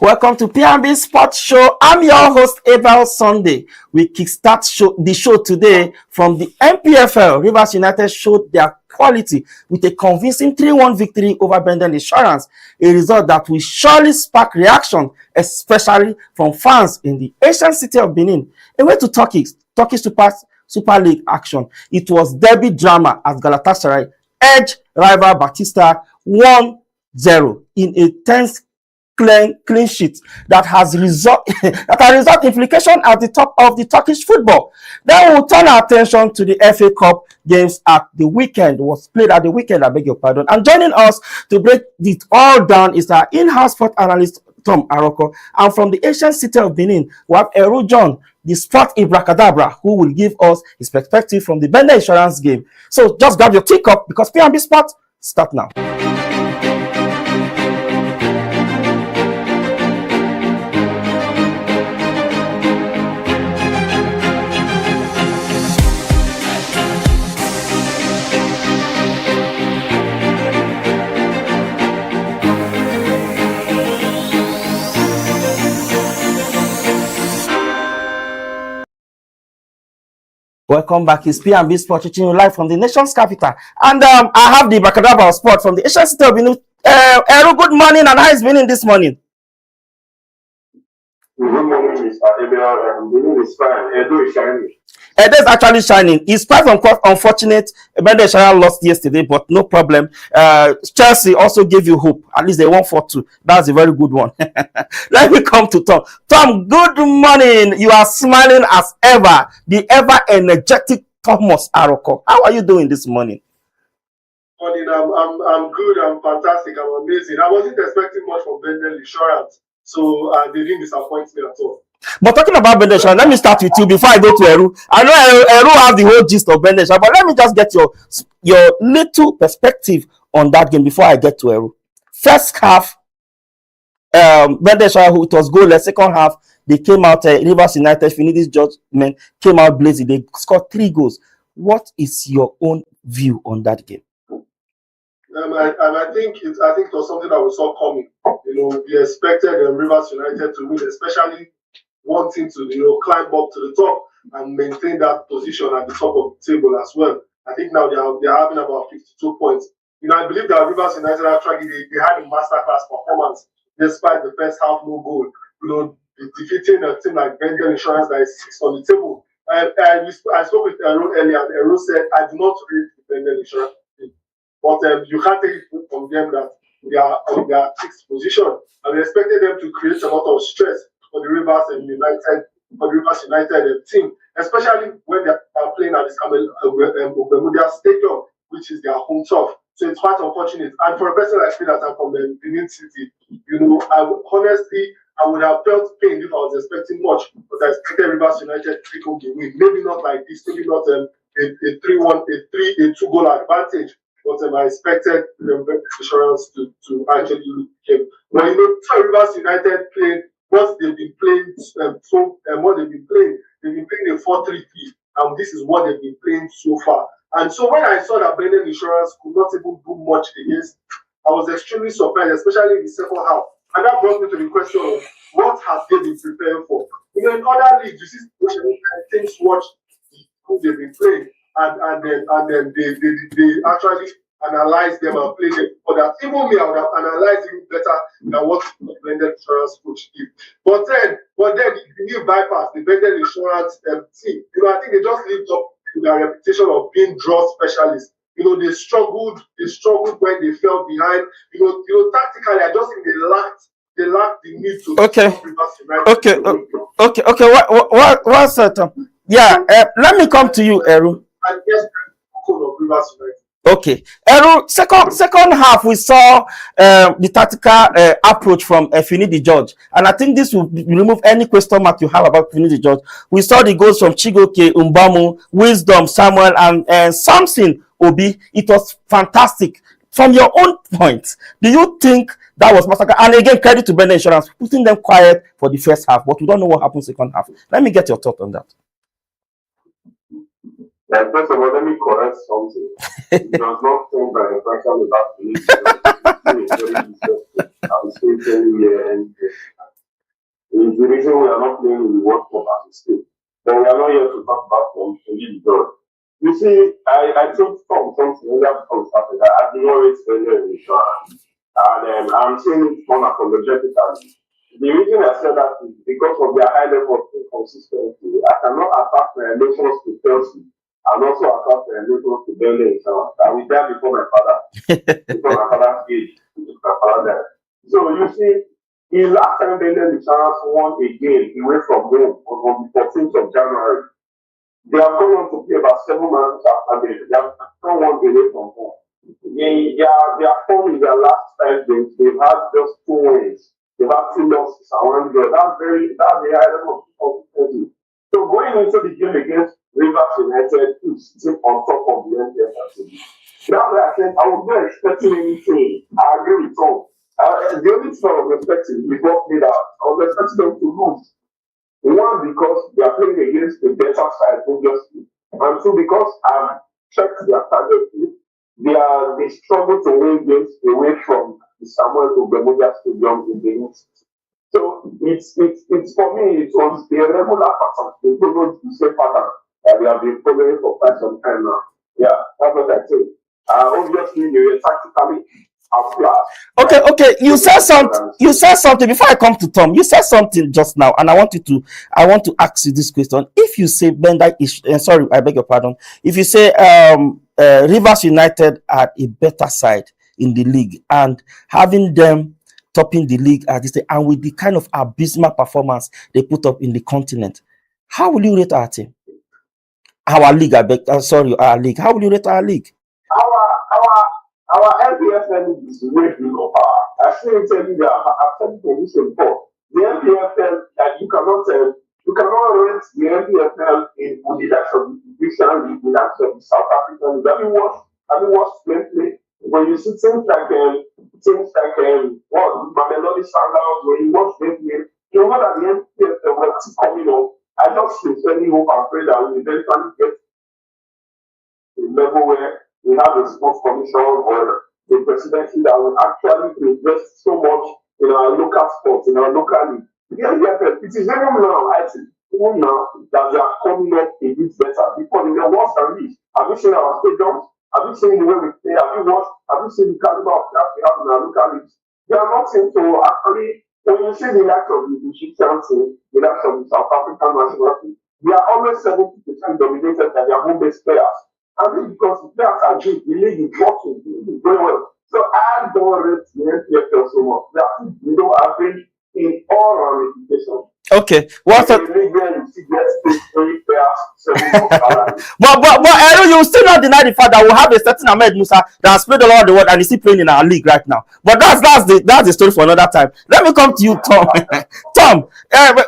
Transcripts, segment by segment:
Welcome to P&B Sports Show. I'm your host, Abel Sunday. We kickstart the show today from the MPFL. Rivers United showed their quality with a convincing 3-1 victory over Bendel Insurance, a result that will surely spark reaction, especially from fans in the ancient city of Benin. Away to Turkey Super League action. It was derby drama as Galatasaray edged rival Batista 1-0 in a tense clean sheet that has result implication at the top of the Turkish football. Then we'll turn our attention to the FA Cup games at the weekend. Was played at the weekend, I beg your pardon. And joining us to break it all down is our in-house sport analyst Tom Aroko, and from the ancient city of Benin we have Eru John, the sport Ibracadabra, who will give us his perspective from the Bendel Insurance game. So just grab your teacup because P&B Sport start now. Welcome back. It's P&B Sport reaching you live from the nation's capital. And I have the Bacadabra Sport from the Asian City of Benin. Eru, good morning, and how is Benin this morning? Good morning, Mr. Abel. Benin is fine. Edo is shining. Edo is actually shining. It's quite unfortunate. Bendel Insurance lost yesterday, but no problem. Chelsea also gave you hope. At least they won 4-2. That's a very good one. Let me come to Tom. Tom, good morning. You are smiling as ever. The ever energetic Thomas Aroko. How are you doing this morning? Morning. I'm good. I'm fantastic. I'm amazing. I wasn't expecting much from Bendel Insurance, so they didn't disappoint me at all. But talking about Bendel Insurance, let me start with you before I go to Eru. I know Eru have the whole gist of Bendel Insurance, but let me just get your little perspective on that game before I get to Eru. First half, Bendel Insurance, it was goalless. Second half, they came out, Rivers United, Finidis judgment, came out blazing. They scored 3 goals. What is your own view on that game? I think it was something that we saw coming. We expected Rivers United to win, especially wanting to climb up to the top and maintain that position at the top of the table as well. I think now they're having about 52 points. I believe that Rivers United actually they had a masterclass performance despite the first half no goal. Defeating a team like Bendel Insurance that is 6th on the table. I spoke with Eru earlier, and Eru said, I do not rate the Bendel Insurance team. But you can't take it from them that they are on their 6th position. And we expected them to create a lot of stress for the Rivers United team, especially when they are playing at the Bermuda Stadium, which is their home turf. So it's quite unfortunate. And for a person like me that I'm from the Benin City, I would have felt pain if I was expecting much, but I expected Rivers United to take home the win. Maybe not like this, maybe not a 3-1, a 2-goal advantage. But I expected the Insurance to actually game. But Rivers United played what they've been playing. They've been playing a 4-3-3, and this is what they've been playing so far. And so when I saw that Bendel Insurance could not even do much against, I was extremely surprised, especially in the second half. And that brought me to the question of what have they been preparing for? In other leagues, you see teams watch who they've been playing, and then they actually analyze them and play them. For that, even me, I would have analyzed even better than what the Bendel Insurance coach did. But then the new bypass the Bendel Insurance team. I think they just lived up to their reputation of being draw specialists. They struggled when they fell behind. Tactically, I just think they lacked the need to. What's that? Yeah, let me come to you, Eru. And yes, of Rivers United. Okay, Eru, second half we saw the tactical approach from Finidi George, and I think this will remove any question mark you have about Finidi George. We saw the goals from Chigoke, Umbamu, Wisdom, Samuel, and Samson Obi. It was fantastic. From your own point, do you think that was massacre? And again, credit to Bendel Insurance, putting them quiet for the first half, but we don't know what happened second half. Let me get your thought on that. First of all, let me correct something. It does not think that infraction without police. I'm still telling you, and is the reason we are not playing in the World Cup as a state. But we are not here to talk about the job. You see, I told Tom something earlier before we started that I've been always Bendel Insurance. And I'm saying it from apologetically. The reason I said that is because of their high level of inconsistency. I cannot attack my relations to Chelsea and also attack my relations to Bendel Insurance. I will die before my father. Before my father's age. My father died. So you see, the last time Bendel Insurance won a game away from home was on the 14th of January. They have gone on to play about 7 months after they have not won away from home. They are formed in their last 5 games. They've had just 2 wins. They've had 2 losses and 1 draw. That's a high level of difficulty. So going into the game against Rivers United, who's sitting on top of the NPFL. That's why I said I was not expecting anything. I agree with Tom. The only thing I was expecting before played out, I was expecting them to lose. 1, because they are playing against the better side, obviously. And 2, because I've checked their trajectory. They struggle to win games away from the Samuel Ogbemodia Stadium in the East. So it's for me, it was the regular pattern. They followed the same pattern that they have been following for quite some time now. Yeah, that's what I say. Obviously, they were tactically outclassed. Okay. You said something before I come to Tom. You said something just now, and I want to ask you this question. If you say Bendel is, sorry, I beg your pardon. If you say Rivers United are a better side in the league, and having them topping the league at this day, and with the kind of abysmal performance they put up in the continent, how will you rate our team? Our league, our league. How will you rate our league? Our MPFL is way below par. I still tell you that I've said this before. The MPFL, you cannot rate the MPFL in the likes of the Egyptian league, the likes of the South African league. Have you watched them play? When you see things like Mamelodi Sundowns, when you watch them play, you know that the MPFL was coming up. I just sincerely hope and pray that we eventually get to a level where we have a sports commission or a presidency that will actually invest so much in our local sports, in our local league. It is even now, I think, even now that they are coming up a bit better because in the worst and least. Have you seen our stadiums? Have you seen the way we play? Have you seen the caliber of that we have in our local leagues? They are not seem to actually, when you see the likes of the Egyptian team, the likes of the South African national team, they are always 70% dominated by their home-based players. And this because the players are good, the league is working very well. So I don't rate the NPFL so much. They are below average in all ramifications. Okay. What's that? But you still not deny the fact that we have a certain Ahmed Musa that has played all over the world and is still playing in our league right now. But that's the story for another time. Let me come to you, Tom. Tom,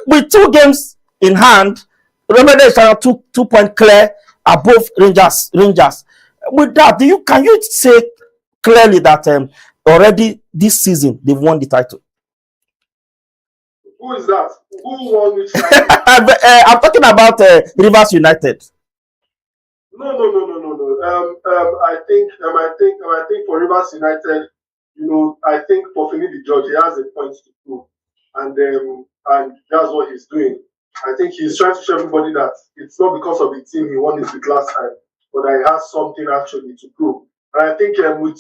with 2 games in hand, remember there's 2 point clear above Rangers. With that, can you say clearly that already this season they've won the title? Who is that? Who won which title? I'm talking about Rivers United. No. I think for Rivers United, I think for Finidi George, he has a point to prove, and that's what he's doing. I think he's trying to show everybody that it's not because of the team he won this week last time, but that he has something actually to prove. And I think with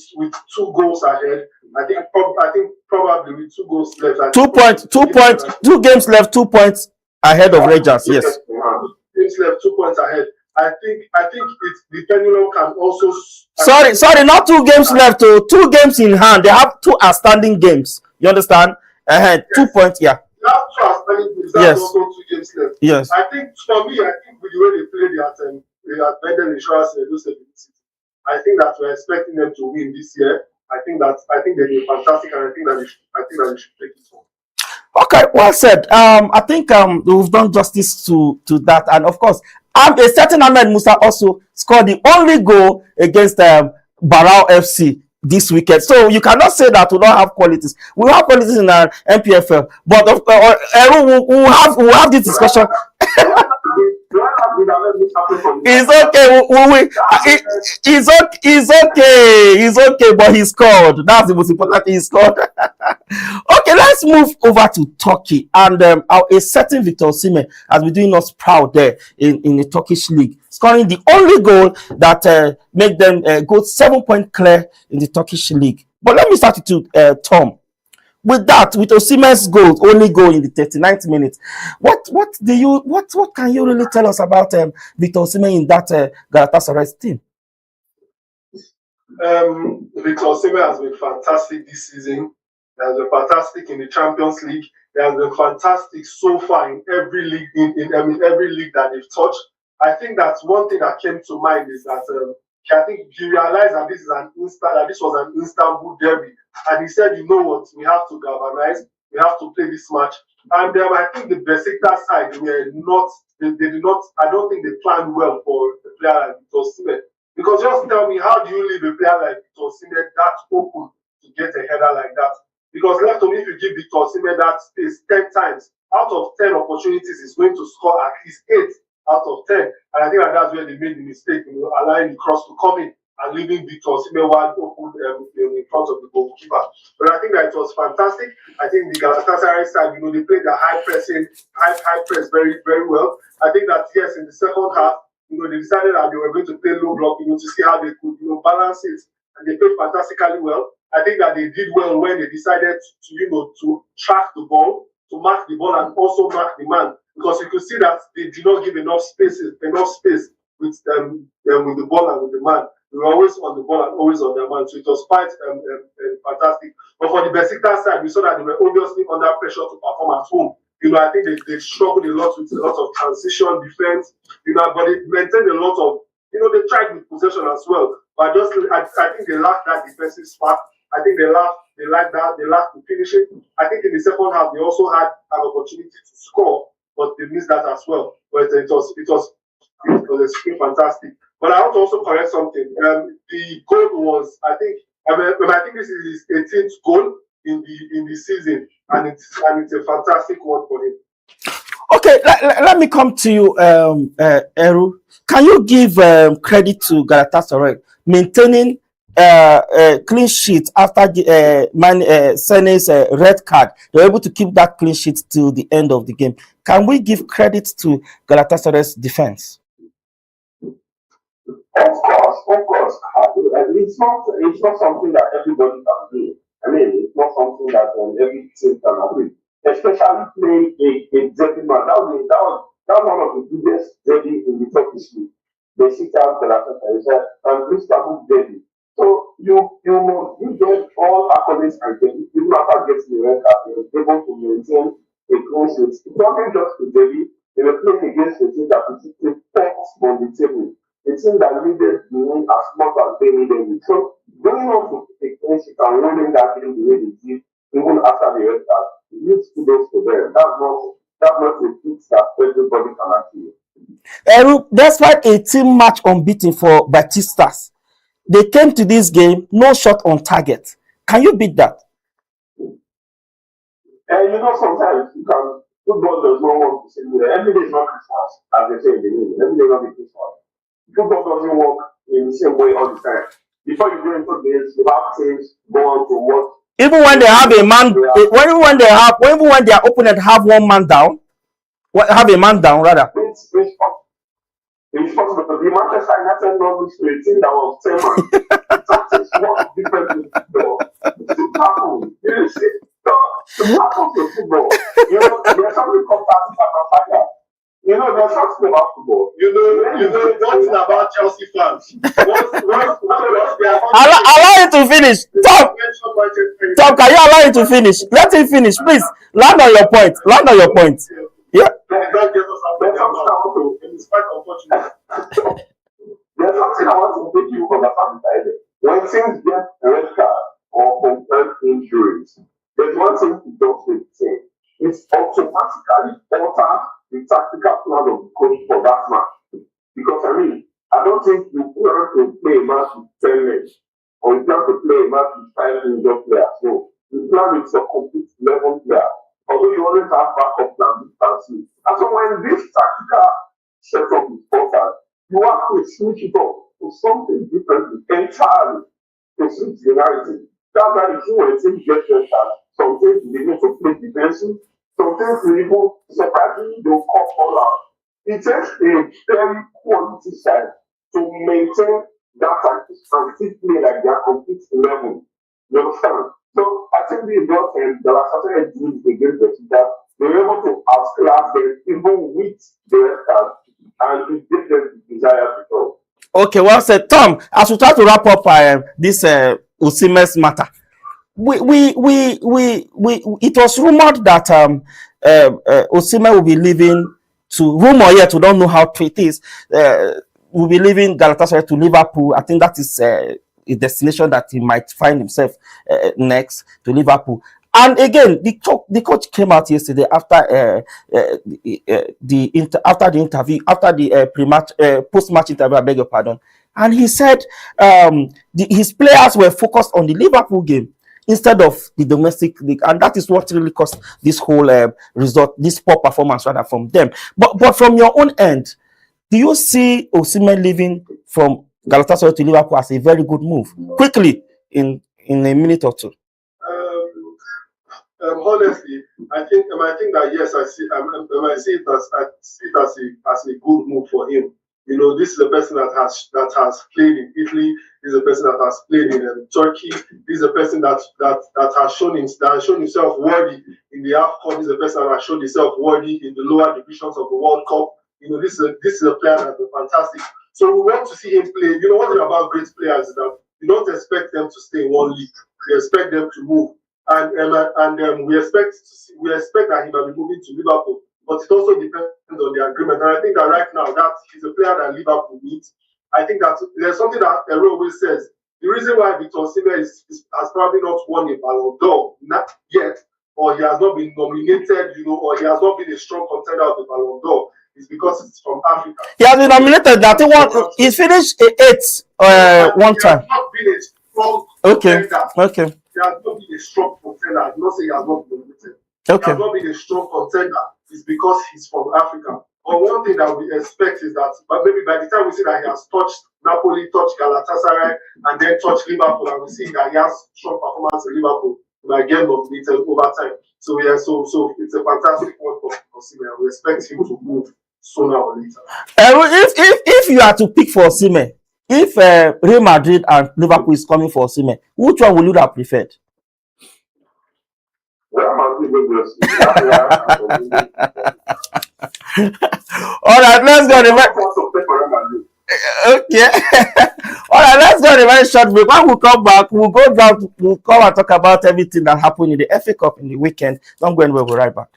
2 goals ahead, I think probably with 2 goals left, 2 games left, 2 points ahead of Rangers. Yes, games left, 2 points ahead. I think it's the pendulum can also. Sorry, not 2 games left. 2 games in hand. They have 2 outstanding games. You understand? Ahead, yes. 2 points. Yeah. Yes. Also 2 games left. Yes. I think for me, with the way they played at Bendel Insurance I think that we're expecting them to win this year. I think they did fantastic, and I think that they should take it home. Okay, well said. I think we've done justice to that, and of course, a certain Ahmed Musa also scored the only goal against Bendel FC this weekend. So you cannot say that we don't have qualities. We have qualities in our MPFL, but we'll have this discussion. Do I have would have let this happen from the It's okay. It's okay, but he scored. That's the most important thing. He scored. Okay, let's move over to Turkey. And a certain Victor Osimhen has been doing us proud there in the Turkish league, scoring the only goal that made them go 7-point clear in the Turkish league. But let me start with Tom. With that, with Osimhen's goal, only goal in the 39th minute, what can you really tell us about Victor Osimhen in that Galatasaray team? Victor Osimhen has been fantastic this season. He has been fantastic in the Champions League. He has been fantastic so far in every league in every league that they've touched. I think that's one thing that came to mind is that I think he realized that this was an Istanbul derby, and he said, you know what, we have to galvanize, we have to play this match. And I think the Besiktas side were not, they did not. I don't think they planned well for a player like Victor Osimhen. Because just tell me, how do you leave a player like Victor Osimhen that open to get a header like that? Because left to me, if you give Victor Osimhen that space 10 times, out of 10 opportunities, he's going to score at least 8 out of 10. And I think that's where they made the mistake, allowing the cross to come in and leaving Victor Osimhen wide open in front of the goalkeeper. But I think that it was fantastic. I think the Galatasaray side, they played the high press very, very well. I think that, yes, in the second half, they decided that they were going to play low block, to see how they could, balance it. And they played fantastically well. I think that they did well when they decided to track the ball, to mark the ball, and also mark the man. Because you could see that they did not give enough space with the ball and with the man. They were always on the ball and always on their man. So it was quite fantastic. But for the Besiktas side, we saw that they were obviously under pressure to perform at home. I think they struggled a lot with a lot of transition defense. But they maintained a lot of, they tried with possession as well. But I think they lacked that defensive spark. I think they lacked the finishing. I think in the second half they also had an opportunity to score, but they missed that as well. But it was extremely fantastic. But I want to also correct something. The goal was, I think this is his 18th goal in the season, and it's a fantastic one for him. Okay, let me come to you, Eru. Can you give credit to Galatasaray maintaining clean sheet after Sene's red card? They were able to keep that clean sheet till the end of the game. Can we give credit to Galatasaray's defense? Of course. It's not something that everybody can do. It's not something that every team can agree. Especially playing a derby man. That was one of the biggest derby in the Turkish league. Besiktas, Galatasaray, and Istanbul derby. So you get all accolades and things. Even after getting the red card, they were able to maintain a clean sheet. It wasn't just the derby. They were playing against a team that was fourth on the table. A team that needed the win as much as they needed it. So going on to a clean sheet and winning that game the way they did, even after the red card, it needs kudos to them. That's not a feat that everybody can achieve. Despite a team match unbeaten for Besiktas, they came to this game no shot on target. Can you beat that? Sometimes football does not want to say every day is not Christmas, as they say in the news. Every day is not Christmas. Football doesn't work in the same way all the time. Before you go into games, you have teams go on to work. Even when they have a man, even when their opponent have one man down, have a man down rather. It's possible. The Manchester United lost to a team that was 10 man. That is what different in football. It happens. You see, it happens to football. There's something called tactical. There's something about football. One thing about Chelsea fans. Allow him to finish. Tom, can you allow him to finish? Let him finish, please. Land on your point. Yeah. There's something I want to make you understand. When teams get a red card or confirmed injuries, there's one thing to don't say the same. It's automatically alter the tactical plan of the coach for that match. Because I don't think you plan to play a match with 10 men, or you plan to play a match with 5 injured players. No, you plan with a complete 11 players. Although you always have backup plans. And so when this tactical set up his portal, you have to switch it up to something different entirely to switch the narrative. That's why if you were to get better, some things you begin to play defensive, some things you even surprisingly don't come all out. It takes a very quality side to maintain that type of strategic play like their complete level. You understand? So I think they got there are certain teams against the that they were able to outclass them even with the rest and it gave them the desired result. Okay, well said, Tom. As we try to wrap up this Osimhen's matter, it was rumored that Osimhen will be leaving to rumor yet. We don't know how true it is. Will be leaving Galatasaray to Liverpool. I think that is a destination that he might find himself next to Liverpool. And again, the coach came out yesterday after the interview, after the pre-match, post-match interview. I beg your pardon, and he said his players were focused on the Liverpool game instead of the domestic league, and that is what really caused this whole result, this poor performance rather from them. But from your own end, do you see Osimhen leaving from Galatasaray to Liverpool as a very good move? Quickly, in a minute or two. Honestly, I think that yes, I see it as a good move for him. You know, this is a person that has played in Italy. This is a person that has played in Turkey. This is a person that has shown himself worthy in the AFCON. This is a person that has shown himself worthy in the lower divisions of the World Cup. You know, this is a player that's fantastic. So we want to see him play. You know, one thing about great players is that you don't expect them to stay in one league. You expect them to move. And we expect that he might be moving to Liverpool, but it also depends on the agreement. And I think that right now that he's a player that Liverpool needs. I think that there's something that Ero always says. The reason why Victor Osimhen has probably not won a Ballon d'Or, not yet, or he has not been nominated, you know, or he has not been a strong contender of the Ballon d'Or, is because it's from Africa. He has been nominated. He finished 8th one time. He has not been a strong contender. Okay. He has not been a strong contender. I do not say he has not been nominated. Okay. He has not been a strong contender. It's because he's from Africa. But one thing that we expect is that, but maybe by the time we see that he has touched Napoli, touched Galatasaray, and then touched Liverpool, and we see that he has strong performance in Liverpool, he might get nominated over time. So yeah, so it's a fantastic one for Osimhen. We expect him to move sooner or later. If you are to pick for Osimhen, if Real Madrid and Liverpool is coming for Osimhen, which one would you have preferred? Real Madrid. All right, let's go. Okay. All right, let's go on a very short break. When we come back, we'll come and talk about everything that happened in the FA Cup in the weekend. Don't go anywhere. We'll be right back.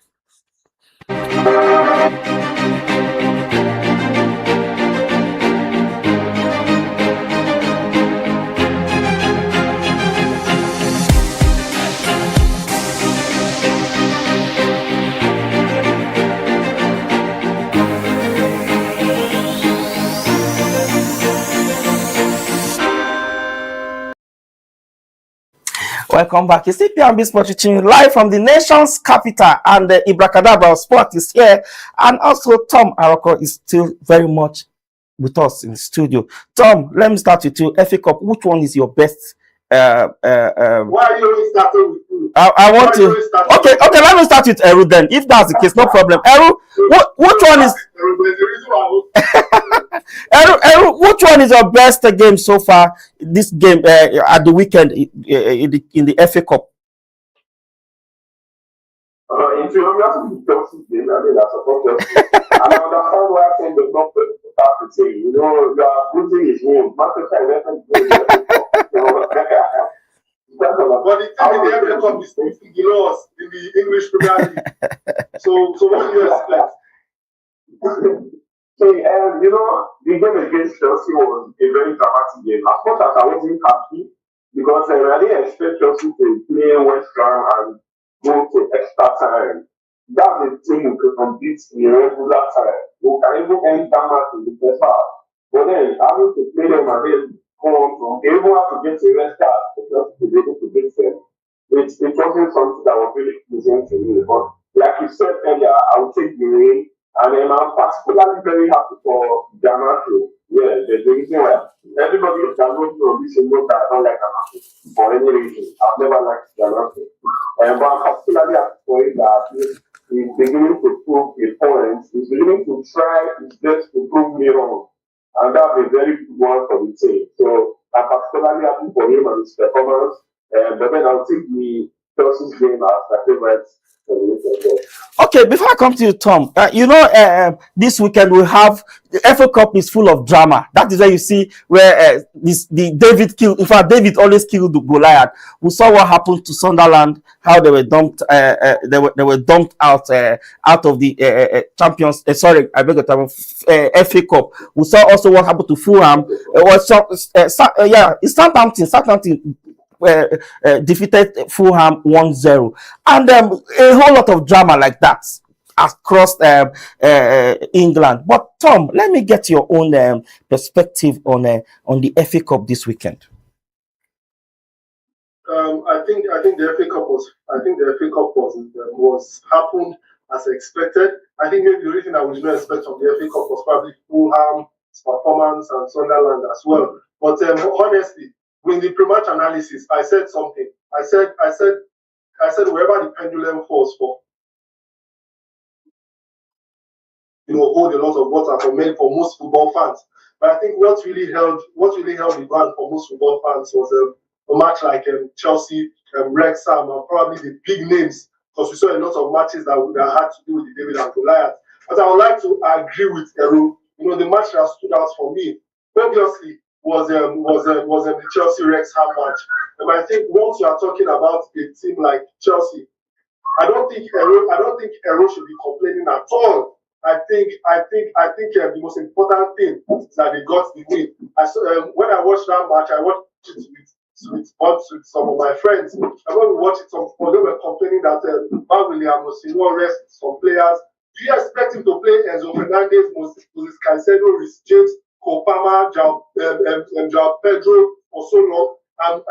Welcome back. It's CPMB Sport teaching live from the nation's capital, and the Ibracadabra of Sport is here, and also Tom Aroko is still very much with us in the studio. Tom, let me start with you. FA Cup, which one is your best? Why are you always starting with you? I want to. Okay, let me start with Eru then. If that's the case, no problem. Eru, which one is? Eru, which one is your best game so far? This game at the weekend in the FA Cup. In theory, game, I mean, I support Chelsea. And I understand why I think the not start to say, you know, you are losing his name. Manchester United. But the thing in the FA Cup is the loss in the English Premier League. So what do you expect? So, you know, the game against Chelsea was a very dramatic game. As much as I wasn't happy, because I didn't expect Chelsea to play West Ham and go to extra time. That's the team who can compete in regular time. Who can even enter match in the first half. But then, having to play them and then go on from, they even have to get a red card for Chelsea to be able to beat them. It wasn't something that was really pleasing to me. But like you said earlier, I would take the win. And I'm particularly very happy for Ganacho. Yeah, the reason why everybody can know this is not that I don't like Ganacho for any reason. I've never liked Ganacho. But I'm particularly happy for it that he's beginning to prove a point. He's beginning to try his best to prove me wrong. And that's a very good one for the team. So I'm particularly happy for him and his performance. But then I'll take the Chelsea's game as my favorite. Okay, before I come to you, Tom, this weekend we have the FA Cup is full of drama. That is where you see where the David killed. In fact, David always killed the Goliath. We saw what happened to Sunderland, how they were dumped. They were dumped out of the Champions. Sorry, I beg your pardon. FA Cup. We saw also what happened to Fulham. It's Southampton. Southampton defeated Fulham 1-0, and a whole lot of drama like that across England. But Tom, let me get your own perspective on the FA Cup this weekend. I think the FA Cup was happened as expected. I think maybe the reason I would not expect from the FA Cup was probably Fulham's performance and Sunderland as well. But honestly, in the pre-match analysis, I said something. I said wherever the pendulum falls for, hold a lot of water for most football fans. But I think what really held the ground for most football fans was a match like Chelsea, Wrexham, and probably the big names, because we saw a lot of matches that had to do with the David and Goliath. But I would like to agree with Eru. The match that stood out for me, obviously, was the Chelsea Wrexham match. And I think once you are talking about a team like Chelsea, I don't think Eru should be complaining at all. I think the most important thing is that they got the win. When I watched that match, I watched it with some of my friends. And when we watched it, some of them were complaining that William rest some players. Do you expect him to play Enzo Fernandez, Moses Caicedo, Reece James, Kopama, João Pedro for so long,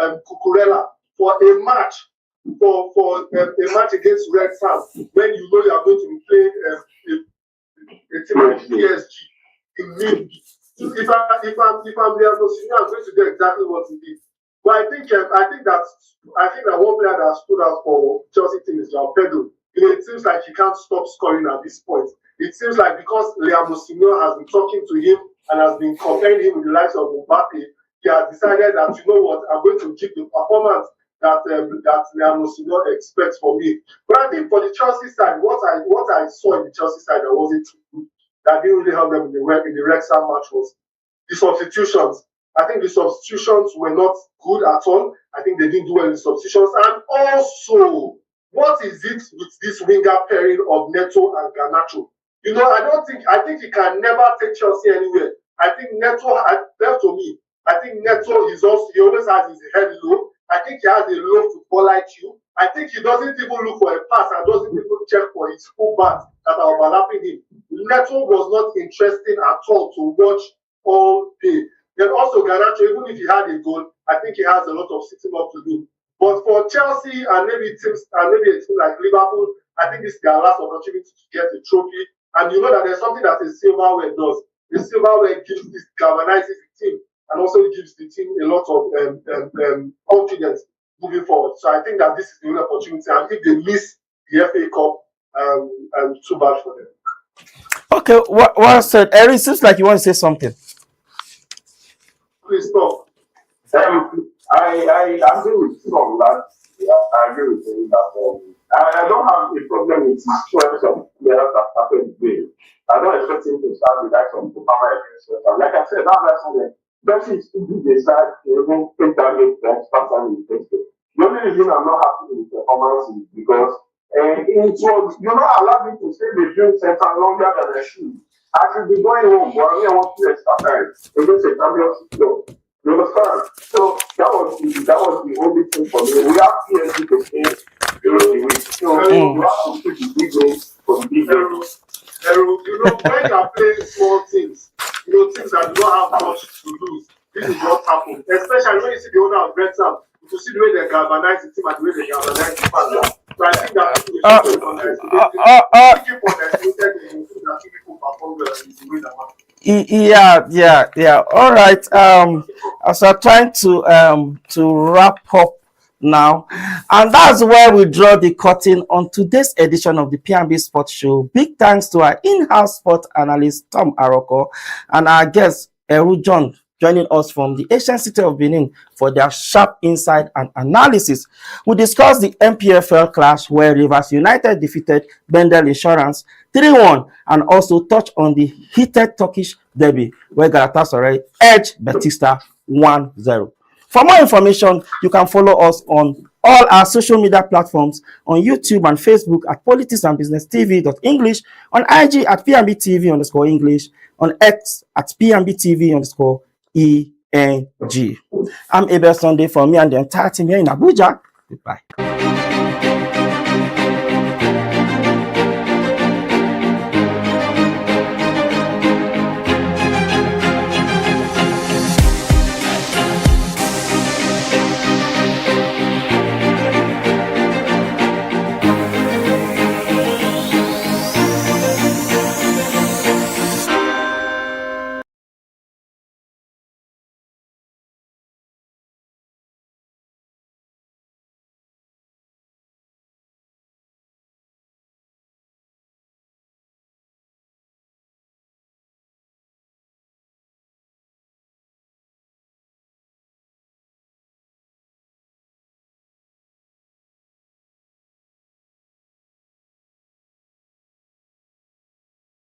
and Cucurella for a match against Wrexham when you know you are going to be playing a team like PSG in mid. If I'm there, I'm going to do exactly what he did. But I think that one player that stood out for Chelsea team is João Pedro. It seems like he can't stop scoring at this point. It seems like because Liam Osimhen has been talking to him and has been comparing him with the likes of Mbappe, he has decided that, you know what, I'm going to give the performance that Liam Osimhen expects from me. But I think for the Chelsea side, what I saw in the Chelsea side that wasn't too good, that didn't really help them in the Wrexham match was the substitutions. I think the substitutions were not good at all. I think they didn't do well in substitutions. And also, what is it with this winger pairing of Neto and Garnacho? I think he can never take Chelsea anywhere. I think Neto, left to me, I think Neto he always has his head low. I think he has a low football IQ. I think he doesn't even look for a pass and doesn't even check for his full backs that are overlapping him. Neto was not interesting at all to watch all day. Then also Garnacho, even if he had a goal, I think he has a lot of sitting up to do. But for Chelsea and maybe a team like Liverpool, I think this is their last opportunity to get a trophy. And you know that there's something that a silverware does. The silverware galvanizes the team and also gives the team a lot of confidence moving forward. So I think that this is the only opportunity. And if they miss the FA Cup, too bad for them. Okay, well said. Eric, seems like you want to say something. Please stop. I agree with Tom that I agree with him that I don't have a problem with his choice of players that started the game. I don't expect him to start with that some Kupama against us. And like I said, that's something. Messi is too big a side to even take that game to start and interested. The only reason I'm not happy with the performance is because it was, allowed me to stay the dream center longer than I should. I should be going home, but I want to extra time against a championship club. You understand? So that was the only thing for me. We have PSG to play during the week. So you have to put the big games for the big games. When you are playing small teams, teams that do not have much to lose, this is what happens. Especially when you see the owner of Wrexham, you see the way they galvanize the team and the way they galvanize the fans. So I think that people should keep underestimated that people perform well in the way that matters. Yeah. All right. As we're trying to wrap up now, and that's where we draw the curtain on today's edition of the P&B Sports Show. Big thanks to our in-house sport analyst Tom Aroko and our guest Eru John, joining us from the ancient city of Benin for their sharp insight and analysis. We discussed the MPFL clash where Rivers United defeated Bendel Insurance 3-1 and also touched on the heated Turkish derby where Galatasaray edged Batista 1-0. For more information, you can follow us on all our social media platforms on YouTube and Facebook at Politics&BusinessTV.English, on IG at PNBTV_English, on X at PNBTV_ENG. I'm Abel Sunday for me and the entire team here in Abuja. Goodbye.